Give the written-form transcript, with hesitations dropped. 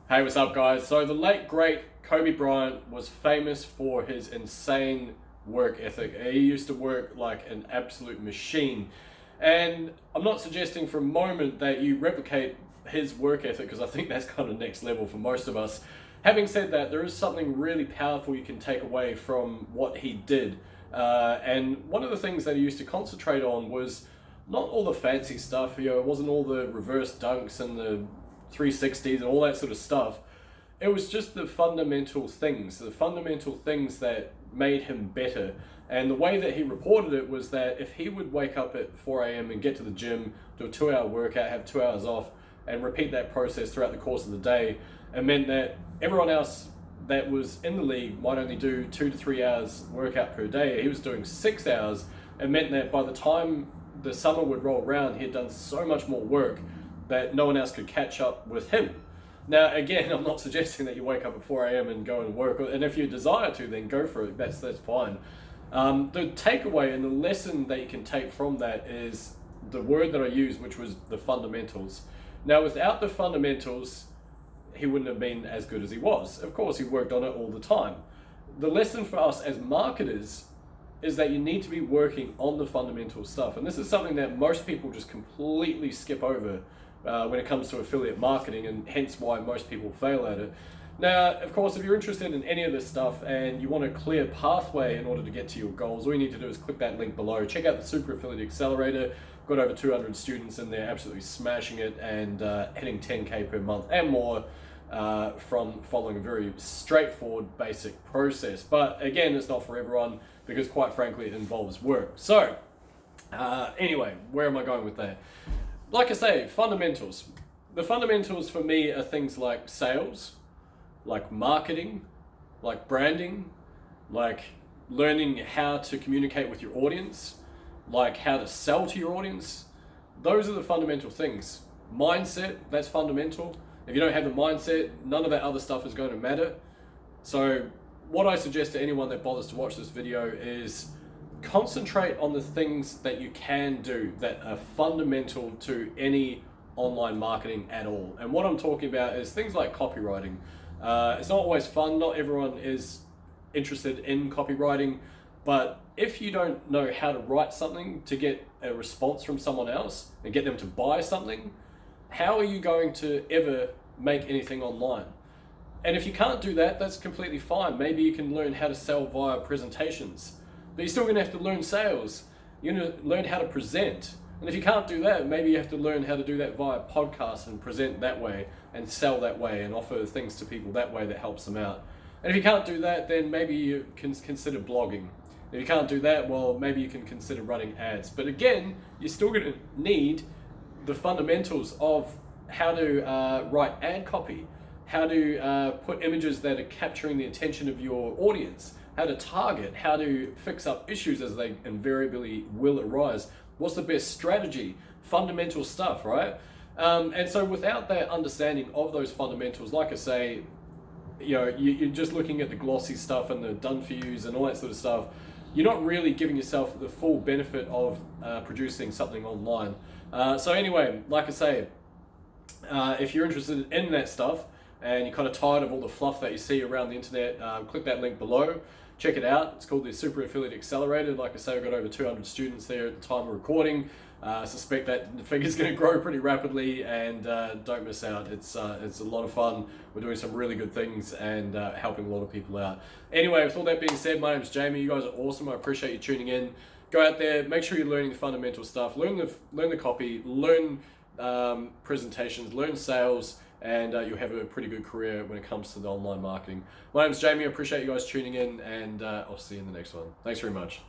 Hey, what's up, guys? So the late great Kobe Bryant was famous for his insane work ethic. He used to work like an absolute machine. And I'm not suggesting for a moment that you replicate his work ethic, because I think that's kind of next level for most of us. Having said that, there is something really powerful you can take away from what he did. And one of the things that he used to concentrate on was not all the fancy stuff. It wasn't all the reverse dunks and the 360s and all that sort of stuff. It was just the fundamental things that made him better. And the way that he reported it was that if he would wake up at 4 a.m. and get to the gym, do a 2-hour workout, have 2 hours off, and repeat that process throughout the course of the day, it meant that everyone else that was in the league might only do 2 to 3 hours workout per day. He was doing 6 hours. It meant that by the time the summer would roll around, he had done so much more work that no one else could catch up with him. Now, again, I'm not suggesting that you wake up at 4 a.m. and go and work, and if you desire to, then go for it. That's fine. The takeaway and the lesson that you can take from that is the word that I used, which was the fundamentals. Now, without the fundamentals, he wouldn't have been as good as he was. Of course, he worked on it all the time. The lesson for us as marketers is that you need to be working on the fundamental stuff. And this is something that most people just completely skip over when it comes to affiliate marketing, and hence why most people fail at it. Now, of course, if you're interested in any of this stuff and you want a clear pathway in order to get to your goals, all you need to do is click that link below. Check out the Super Affiliate Accelerator. Got over 200 students in there, absolutely smashing it and hitting 10K per month and more from following a very straightforward, basic process. But again, it's not for everyone because, quite frankly, it involves work. So anyway, where am I going with that? Like I say, fundamentals. The fundamentals for me are things like sales, like marketing, like branding, like learning how to communicate with your audience, like how to sell to your audience. Those are the fundamental things. Mindset, that's fundamental. If you don't have the mindset, none of that other stuff is going to matter. So what I suggest to anyone that bothers to watch this video is concentrate on the things that you can do that are fundamental to any online marketing at all. And what I'm talking about is things like copywriting. It's not always fun. Not everyone is interested in copywriting, but if you don't know how to write something to get a response from someone else and get them to buy something, how are you going to ever make anything online? And if you can't do that, that's completely fine. Maybe you can learn how to sell via presentations, but you're still going to have to learn sales. You're going to learn how to present. And if you can't do that, maybe you have to learn how to do that via podcasts and present that way and sell that way and offer things to people that way that helps them out. And if you can't do that, then maybe you can consider blogging. If you can't do that, well, maybe you can consider running ads. But again, you're still going to need the fundamentals of how to write ad copy, how to put images that are capturing the attention of your audience, how to target, how to fix up issues as they invariably will arise. What's the best strategy? Fundamental stuff, right? And so without that understanding of those fundamentals, like I say, you're just looking at the glossy stuff and the done for yous and all that sort of stuff. You're not really giving yourself the full benefit of producing something online. So anyway, like I say, if you're interested in that stuff and you're kind of tired of all the fluff that you see around the internet, click that link below. Check it out. It's called the Super Affiliate Accelerator. Like I say, I've got over 200 students there at the time of recording. I suspect that the figure's going to grow pretty rapidly, and don't miss out. It's a lot of fun. We're doing some really good things and helping a lot of people out. Anyway, with all that being said, my name's Jamie. You guys are awesome. I appreciate you tuning in. Go out there, make sure you're learning the fundamental stuff. Learn the copy, learn presentations, learn sales, and you'll have a pretty good career when it comes to the online marketing. My name's Jamie. I appreciate you guys tuning in, and I'll see you in the next one. Thanks very much.